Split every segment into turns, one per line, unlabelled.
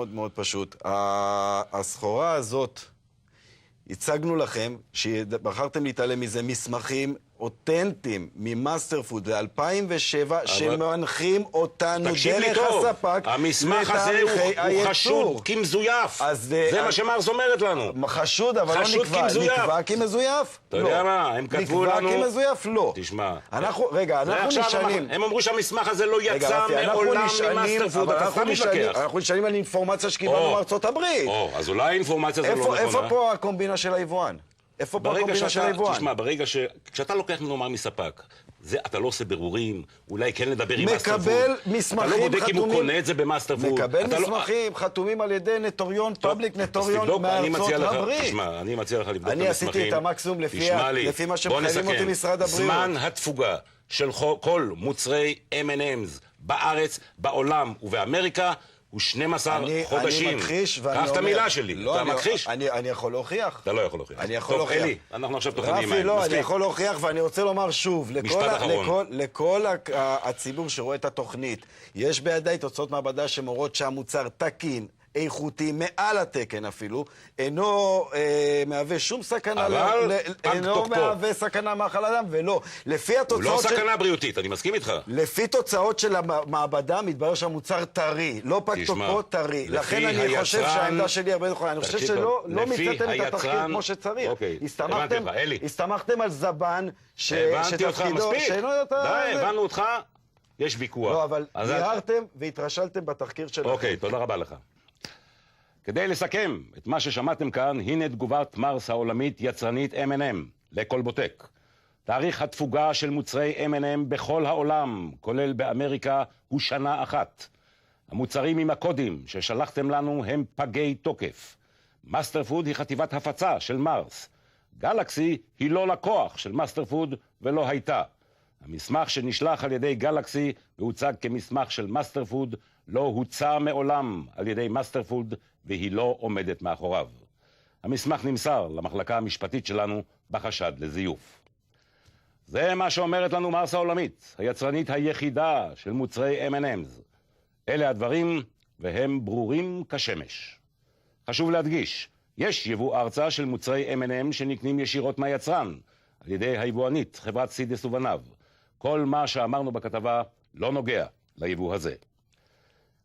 מאוד מאוד פשוט. הסחורה הזאת, הצגנו לכם, שבחרתם להתעלם מזה, מסמכים אותנטיים ממאסטר פוד ב-2007, שמנחים אותנו דרך הספק
המסמך הזה הוא חשוד כמזויף. זה מה שמרס אומרת לנו.
חשוד, אבל לא נקבע כמזויף?
אתה יודע מה? הם כתבו לנו...
נקבע כמזויף? לא.
תשמע.
רגע, אנחנו נשענים.
הם אמרו שהמסמך הזה לא יצא מעולם ממאסטר פוד. אתה סתם מתלקח.
אנחנו נשענים על אינפורמציה שקיבלנו מארצות הברית.
אז אולי האינפורמציה הזו לא נכונה.
איפה פה הקומבינה של היבואן? איפה פה הקומבינה של היבואן?
תשמע, כשאתה לוקח מנומר מספק, אתה לא עושה ברורים, אולי כן לדבר עם מאסטר פוד.
מקבל מסמכים חתומים.
אתה לא בודק אם הוא קונה את זה במאסטר פוד.
מקבל מסמכים חתומים על ידי נטוריון, פאבליק נטוריון מארצות הברית.
תשמע, אני מציע לך לבדוק את המסמכים.
אני עשיתי את המקסימום לפי מה שמחייבים אותי משרד הבריאות.
זמן התפוגה של כל מוצרי M&M's בארץ, בעולם ובאמריקה, הוא 12 חודשים.
אני מכחיש ואני אומר...
קח את המילה שלי, אתה מכחיש?
אני יכול להוכיח.
אתה לא יכול להוכיח.
אני יכול להוכיח.
אלי, אנחנו עכשיו טוחנים מים.
רפי, לא, אני יכול להוכיח, ואני רוצה לומר שוב, לכל הציבור שרואה את התוכנית, יש בידי תוצאות מעבדה שמורות שהמוצר תקין, איכותי, מעל התקן אפילו, אינו מהווה שום סכנה, אינו מהווה סכנה מאכל אדם, ולא. לפי התוצאות...
הוא לא סכנה בריאותית, אני מסכים איתך.
לפי תוצאות של המעבדה, מתברר שהמוצר טרי, לא פג תוקפו טרי. לכן אני חושב שהעמדה שלי הרבה נכונה. אני חושב שלא מיציתם את התחקיר כמו שצריך. הסתמכתם על זבן שתפקידו...
די, הבנו אותך, יש ויכוח.
לא, אבל נהרתם והתרשלתם בתחקיר שלכם.
אוקיי, תודה רבה לך. כדי לסכם את מה ששמעתם כאן, הנה תגובת מרס העולמית יצרנית M&M לקולבוטק. תאריך התפוגה של מוצרי M&M בכל העולם, כולל באמריקה, הוא שנה אחת. המוצרים עם הקודים ששלחתם לנו הם פגי תוקף. מאסטר פוד היא חטיבת הפצה של מרס. גלקסי היא לא לקוח של מאסטר פוד ולא הייתה. המסמך שנשלח על ידי גלקסי והוצג כמסמך של מאסטר פוד לא הוצא מעולם על ידי מאסטר פוד והיא לא עומדת מאחוריו. המסמך נמסר למחלקה המשפטית שלנו בחשד לזיוף. זה מה שאומרת לנו מרס העולמית, היצרנית היחידה של מוצרי M&M's. אלה הדברים והם ברורים כשמש. חשוב להדגיש, יש יבוא ארצה של מוצרי M&M שנקנים ישירות מהיצרן על ידי היבואנית חברת סידס ובניו. כל מה שאמרנו בכתבה לא נוגע ליבוא הזה.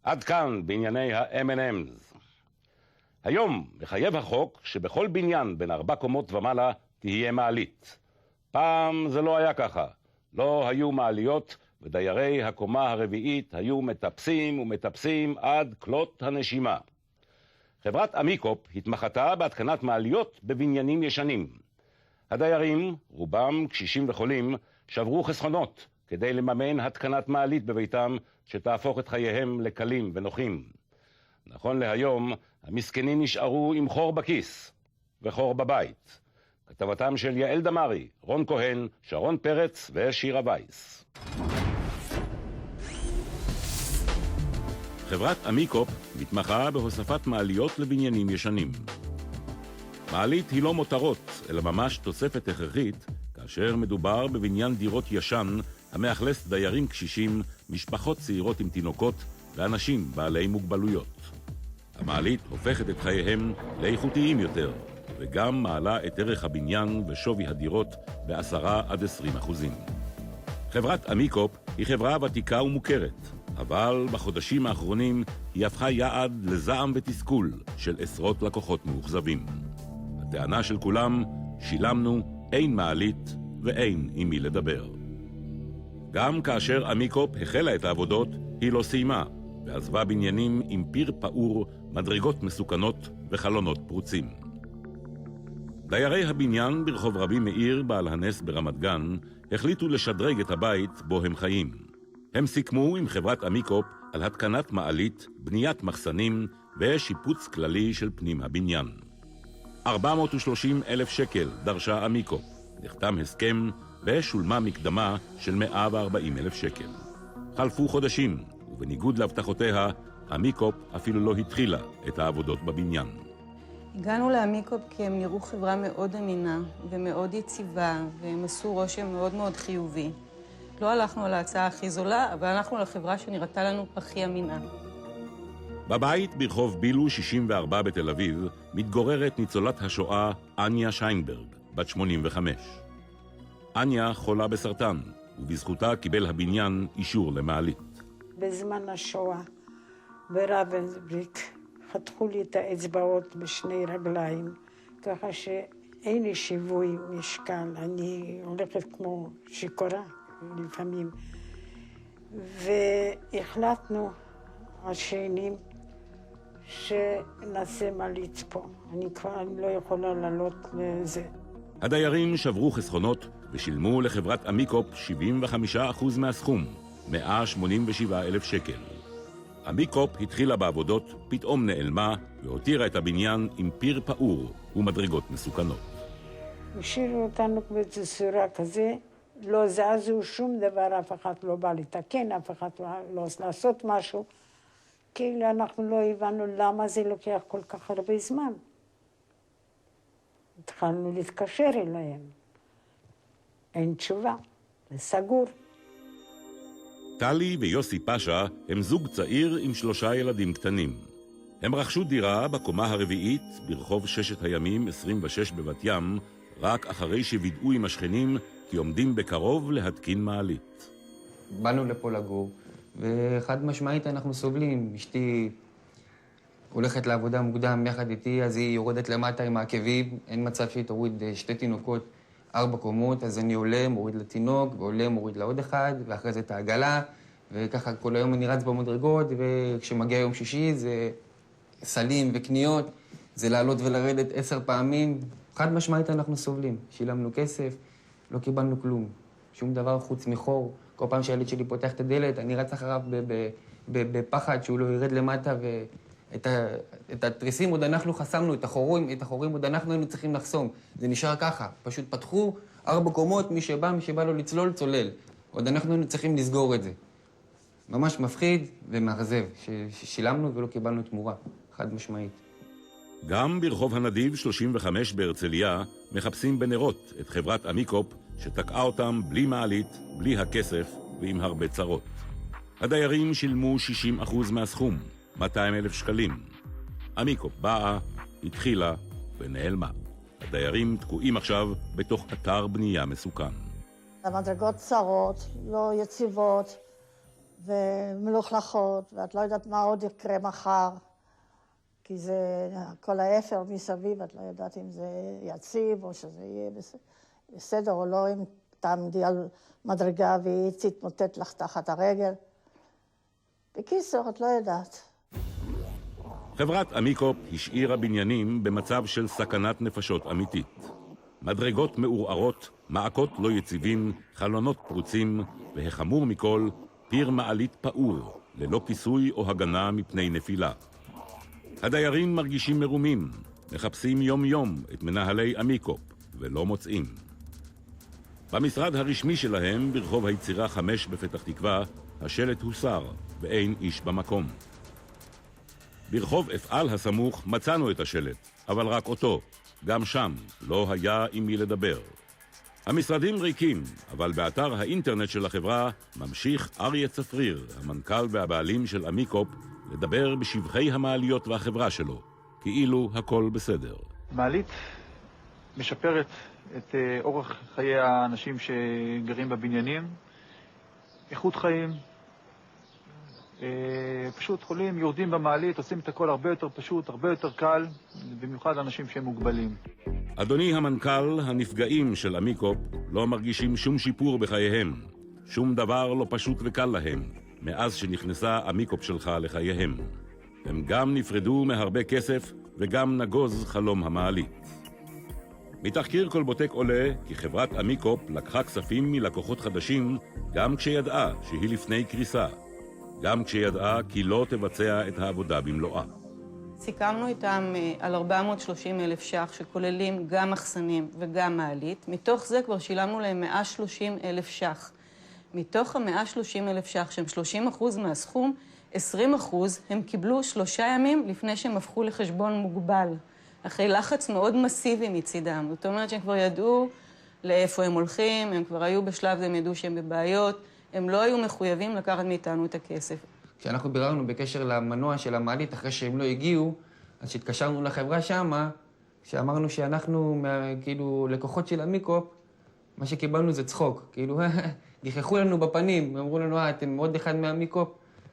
עד כאן בענייני ה-M&M's. היום מחייב החוק שבכל בניין בין 4 קומות ומעלה תהיה מעלית. פעם זה לא היה ככה. לא היו מעליות ודיירי הקומה הרביעית היו מטפסים עד כלות הנשימה. חברת אמיקופ התמחתה בהתקנת מעליות בבניינים ישנים. הדיירים, רובם קשישים וחולים, שברו חסכונות כדי לממן התקנת מעלית בביתם שתהפוך את חייהם לקלים ונוחים. נכון להיום, המסכנים נשארו עם חור בכיס וחור בבית. כתבתם של יעל דמרי, רון כהן, שרון פרץ ושירה וייס. חברת אמיקופ מתמחה בהוספת מעליות לבניינים ישנים. מעלית היא לא מותרות, אלא ממש תוספת הכרחית, כאשר מדובר בבניין דירות ישן המאכלס דיירים קשישים, משפחות צעירות עם תינוקות ואנשים בעלי מוגבלויות. המעלית הופכת את חייהם לאיכותיים יותר, וגם מעלה את ערך הבניין ושווי הדירות ב10-20%. חברת אמיקופ היא חברה ותיקה ומוכרת, אבל בחודשים האחרונים היא הפכה יעד לזעם ותסכול של עשרות לקוחות מאוכזבים. הטענה של כולם, שילמנו, אין מעלית ואין עם מי לדבר. גם כאשר אמיקופ החלה את העבודות, היא לא סיימה, ועזבה בניינים עם פיר פעור, מדרגות מסוכנות וחלונות פרוצים. דיירי הבניין ברחוב רבי מאיר בעל הנס ברמת גן החליטו לשדרג את הבית בו הם חיים. הם סיכמו עם חברת אמיקופ על התקנת מעלית, בניית מחסנים ושיפוץ כללי של פנים הבניין. 430,000 שקל דרשה אמיקופ. נחתם הסכם ושולמה מקדמה של 140,000 שקל. חלפו חודשים, ובניגוד להבטחותיה, אמיקופ אפילו לא התחילה את העבודות בבניין.
הגענו לאמיקופ כי הם נראו חברה מאוד אמינה ומאוד יציבה, והם עשו רושם מאוד מאוד חיובי. לא הלכנו על ההצעה הכי זולה, אבל הלכנו לחברה שנראתה לנו הכי אמינה.
בבית ברחוב בילו 64 בתל אביב מתגוררת ניצולת השואה אניה שיינברג, בת 85. אניה חולה בסרטן, ובזכותה קיבל הבניין אישור למעלית.
בזמן השואה בראבנסבריק חתכו לי את האצבעות בשני רגליים, ככה שאין לי שיווי משקל, אני הולכת כמו שיכורה לפעמים. והחלטנו השנים שנעשה מעלית פה. אני כבר לא יכולה לעלות לזה.
הדיירים שברו חסכונות ושילמו לחברת אמיקופ 75% מהסכום, 187,000 שקל. אמיקופ התחילה בעבודות, פתאום נעלמה והותירה את הבניין עם פיר פעור ומדרגות מסוכנות.
השאירו אותנו בצורה כזה, לא זזו שום דבר, אף אחד לא בא לתקן, אף אחד לא לעשות משהו. כאילו אנחנו לא הבנו למה זה לוקח כל כך הרבה זמן. התחלנו להתקשר אליהם. אין תשובה, זה סגור.
טלי ויוסי פאשה הם זוג צעיר עם 3 ילדים קטנים. הם רכשו דירה בקומה הרביעית ברחוב 6 הימים 26 בבת ים, רק אחרי שווידאו עם השכנים כי עומדים בקרוב להתקין מעלית.
באנו לפה לגור, וחד משמעית אנחנו סובלים. אשתי הולכת לעבודה מוקדם יחד איתי, אז היא יורדת למטה עם העקבים. אין מצב שהיא תוריד 2 תינוקות 4 קומות, אז אני עולה, מוריד לתינוק, ועולה, מוריד לעוד אחד, ואחרי זה את העגלה, וככה כל היום אני רץ במדרגות, וכשמגיע יום שישי זה סלים וקניות, זה לעלות ולרדת 10 פעמים. חד משמעית אנחנו סובלים. שילמנו כסף, לא קיבלנו כלום. שום דבר חוץ מחור. כל פעם שהילד שלי פותח את הדלת, אני רץ אחריו בפחד שהוא לא ירד למטה, ואת התריסים עוד אנחנו חסמנו, את החורים עוד אנחנו היינו צריכים לחסום. זה נשאר ככה. פשוט פתחו 4 קומות, מי שבא לו לצלול, צולל. עוד אנחנו היינו צריכים לסגור את זה. ממש מפחיד ומאכזב, ששילמנו ולא קיבלנו תמורה. חד משמעית.
גם ברחוב הנדיב 35 בהרצליה מחפשים בנרות את חברת אמיקופ שתקעה אותם בלי מעלית, בלי הכסף ועם הרבה צרות. הדיירים שילמו 60% מהסכום, 200,000 שקלים. אמיקופ באה, התחילה ונעלמה. הדיירים תקועים עכשיו בתוך אתר בנייה מסוכן.
המדרגות צרות, לא יציבות ומלוכלכות, ואת לא יודעת מה עוד יקרה מחר. כי זה כל האפר מסביב, את לא יודעת אם זה יציב או שזה יהיה בסדר או לא, אם תעמדי על מדרגה והיא תתמוטט לך תחת הרגל. בקיצור, את לא יודעת.
חברת אמיקופ השאירה בניינים במצב של סכנת נפשות אמיתית. מדרגות מעורערות, מעקות לא יציבים, חלונות פרוצים, והחמור מכל, פיר מעלית פעור, ללא כיסוי או הגנה מפני נפילה. הדיירים מרגישים מרומים, מחפשים יום-יום את מנהלי אמיקופ, ולא מוצאים. במשרד הרשמי שלהם, ברחוב היצירה 5 בפתח תקווה, השלט הוסר, ואין איש במקום. ברחוב אפעל הסמוך מצאנו את השלט, אבל רק אותו. גם שם לא היה עם מי לדבר. המשרדים ריקים, אבל באתר האינטרנט של החברה ממשיך אריה צפריר, המנכ"ל והבעלים של אמיקופ, לדבר בשבחי המעליות והחברה שלו, כאילו הכל בסדר.
מעלית משפרת את אורח חיי האנשים שגרים בבניינים, איכות חיים, פשוט חולים, יורדים במעלית, עושים את הכל הרבה יותר פשוט, הרבה יותר קל, במיוחד אנשים שהם מוגבלים.
אדוני המנכ"ל, הנפגעים של אמיקופ לא מרגישים שום שיפור בחייהם. שום דבר לא פשוט וקל להם, מאז שנכנסה אמיקופ שלך לחייהם. הם גם נפרדו מהרבה כסף וגם נגוז חלום המעלית. מתחקיר קולבוטק עולה כי חברת אמיקופ לקחה כספים מלקוחות חדשים גם כשידעה שהיא לפני קריסה. גם כשידעה כי לא תבצע את העבודה במלואה.
סיכמנו איתם על 430,000 ש"ח שכוללים גם מחסנים וגם מעלית. מתוך זה כבר שילמנו להם 130,000 ש"ח. מתוך ה-130,000 ש"ח, שהם 30% מהסכום, 20% הם קיבלו 3 ימים לפני שהם הפכו לחשבון מוגבל. אחרי לחץ מאוד מסיבי מצידם. זאת אומרת שהם כבר ידעו לאיפה הם הולכים, הם כבר היו בשלב זה, הם ידעו שהם בבעיות, הם לא היו מחויבים לקחת מאיתנו את הכסף.
כשאנחנו ביררנו בקשר למנוע של המעלית, אחרי שהם לא הגיעו, אז כשהתקשרנו לחברה שמה, כשאמרנו שאנחנו כאילו לקוחות של המיקופ, מה שקיבלנו זה צחוק. כאילו, גיחכו לנו בפנים, אמרו לנו, אתם עוד אחד מהמיקופ.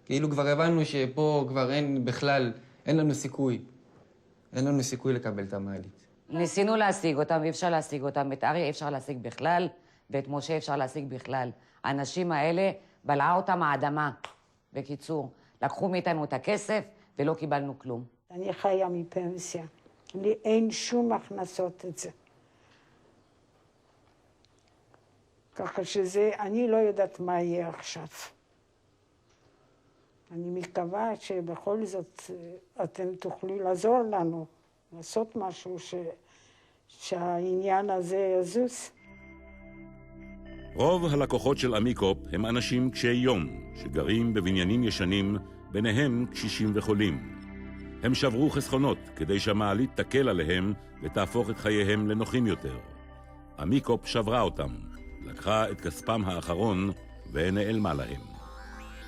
כאילו כבר הבנו שפה כבר אין בכלל, אין לנו סיכוי. אין לנו סיכוי לקבל את המעלית.
ניסינו להשיג אותם, אי אפשר להשיג אותם. את אריה אי אפשר להשיג בכלל, ואת משה אפשר להשיג בכלל. האנשים האלה, בלעה אותם האדמה. בקיצור, לקחו מאיתנו את הכסף ולא קיבלנו כלום.
אני חיה מפנסיה. לי אין שום הכנסות את זה. ככה שזה, אני לא יודעת מה יהיה עכשיו. אני מקווה שבכל זאת אתם תוכלו לעזור לנו, לעשות משהו שהעניין הזה יזוז.
רוב הלקוחות של אמיקופ הם אנשים קשי יום, שגרים בבניינים ישנים, ביניהם קשישים וחולים. הם שברו חסכונות כדי שהמעלית תקל עליהם ותהפוך את חייהם לנוחים יותר. אמיקופ שברה אותם, לקחה את כספם האחרון ונעלמה להם.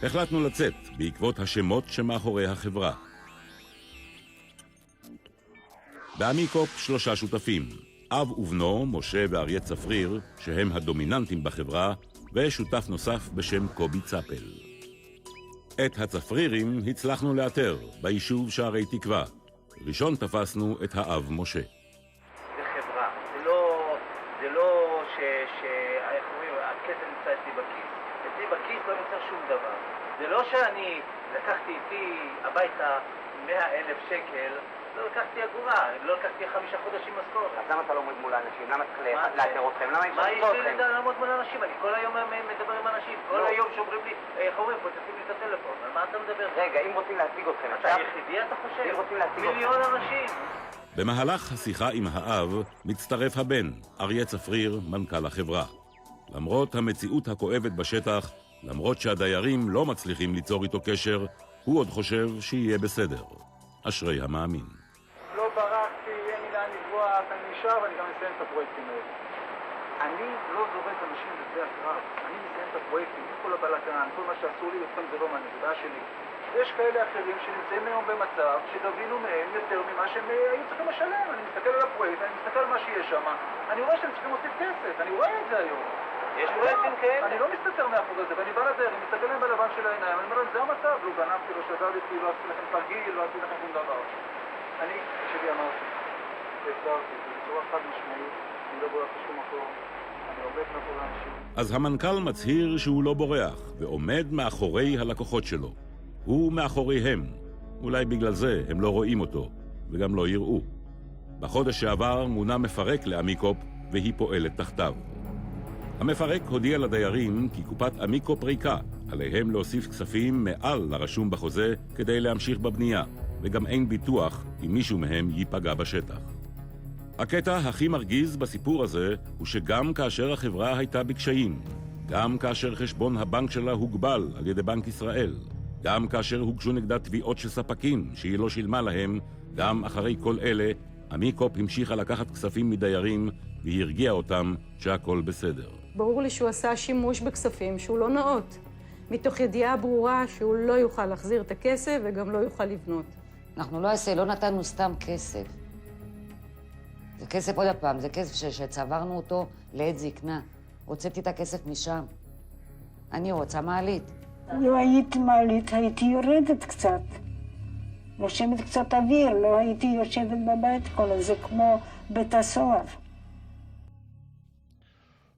החלטנו לצאת בעקבות השמות שמאחורי החברה. באמיקופ 3 שותפים, אב ובנו, משה ואריה צפריר, שהם הדומיננטים בחברה, ושותף נוסף בשם קובי צפל. את הצפרירים הצלחנו לאתר ביישוב שערי תקווה. ראשון תפסנו את האב משה.
זה חברה, זה לא הכסף נמצא אצלי בכיס. אצלי בכיס לא נמצא שום דבר. זה לא שאני לקחתי איתי הביתה 100,000 שקל, לא לקחתי אגורה, לא לקחתי 5 חודשים משכורת.
אז למה אתה לא עומד מול האנשים? למה צריך לאתר אתכם? למה
מה יש לי לעמוד מול האנשים? אני כל היום מדבר עם אנשים. כל היום שאומרים לי, איך אומרים, פוצצים לי את הטלפון. על מה אתה מדבר?
רגע, אם רוצים להשיג אתכם,
אתה היחידי, אתה חושב?
אם רוצים להשיג אתכם.
מיליון אנשים.
במהלך השיחה עם האב מצטרף הבן, אריה צפריר, מנכ"ל החברה. למרות המציאות הכואבת בשטח, למרות שהדיירים לא מצליחים ליצור איתו קשר, הוא עוד חושב שיהיה בסדר. אשרי המאמין.
לא ברחתי, אין לי לאן לברוח, אני נשאר ואני גם מסיים את הפרויקטים האלה. אני לא זורק אנשים בשדה הקרב, אני מסיים את הפרויקטים, כל הבלגן, כל מה שעשו לי, אתכם זה לא מעניין, זה בעיה שלי. יש כאלה אחרים שנמצאים היום במצב שגבינו מהם יותר ממה שהם היו צריכים לשלם. אני מסתכל על הפרויקט, אני מסתכל על מה שיש שם, אני רואה שהם צריכים להוסיף כסף, אני רואה את זה היום.
יש פרויקטים כאלה.
אני לא מסתתר מאחורי זה, ואני בא לדרך, אני מסתכל להם בלבן של העיניים, אני אומר להם, זה המצב, לא גנבתי, לא שדדתי, לא עשיתי לכם תרגיל, לא עשיתי לכם שום דבר. אני, שלי אמרתי, והסברתי, בצורה חד משמעית, אני לא בורח לשום מקום, אני עובד מאחורי אנשים.
אז המנכ"ל מצהיר שהוא לא בורח, ועומד מאחורי הלקוחות שלו. הוא מאחוריהם. אולי בגלל זה הם לא רואים אותו, וגם לא יראו. בחודש שעבר מונה מפרק לאמיקופ, והיא פועלת תחתיו. המפרק הודיע לדיירים כי קופת אמיקופ ריקה, עליהם להוסיף כספים מעל לרשום בחוזה כדי להמשיך בבנייה, וגם אין ביטוח אם מישהו מהם ייפגע בשטח. הקטע הכי מרגיז בסיפור הזה הוא שגם כאשר החברה הייתה בקשיים, גם כאשר חשבון הבנק שלה הוגבל על ידי בנק ישראל, גם כאשר הוגשו נגדה תביעות של ספקים שהיא לא שילמה להם, גם אחרי כל אלה, אמיקופ המשיכה לקחת כספים מדיירים והיא הרגיעה אותם שהכל בסדר.
ברור לי שהוא עשה שימוש בכספים שהוא לא נאות, מתוך ידיעה ברורה שהוא לא יוכל להחזיר את הכסף וגם לא יוכל לבנות.
אנחנו לא נתנו סתם כסף. זה כסף עוד הפעם, זה כסף שצברנו אותו לעת זקנה. הוצאתי את הכסף משם. אני רוצה מעלית.
לא הייתי מעלית, הייתי יורדת קצת. נושמת קצת אוויר, לא הייתי יושבת בבית כל זה כמו בית הסוהר.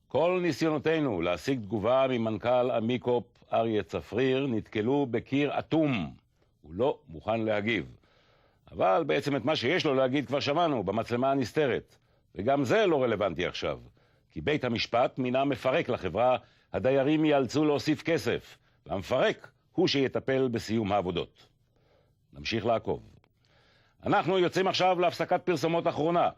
כל ניסיונותינו להשיג תגובה ממנכ"ל אמיקופ אריה צפריר נתקלו בקיר אטום. הוא לא מוכן להגיב. אבל בעצם את מה שיש לו להגיד כבר שמענו במצלמה הנסתרת. וגם זה לא רלוונטי עכשיו. כי בית המשפט מינה מפרק לחברה, הדיירים ייאלצו להוסיף כסף. והמפרק הוא שיטפל בסיום העבודות. נמשיך לעקוב. אנחנו יוצאים עכשיו להפסקת פרסומות אחרונה.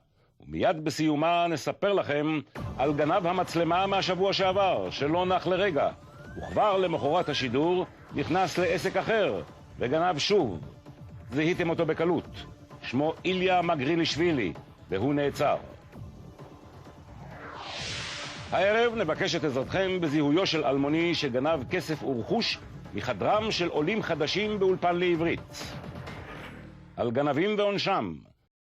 ומיד בסיומה נספר לכם על גנב המצלמה מהשבוע שעבר, שלא נח לרגע. וכבר למחרת השידור נכנס לעסק אחר, וגנב שוב. זיהיתם אותו בקלות. שמו איליה מגרילישווילי, והוא נעצר. הערב נבקש את עזרתכם בזיהויו של אלמוני שגנב כסף ורכוש מחדרם של עולים חדשים באולפן לעברית. על גנבים ועונשם,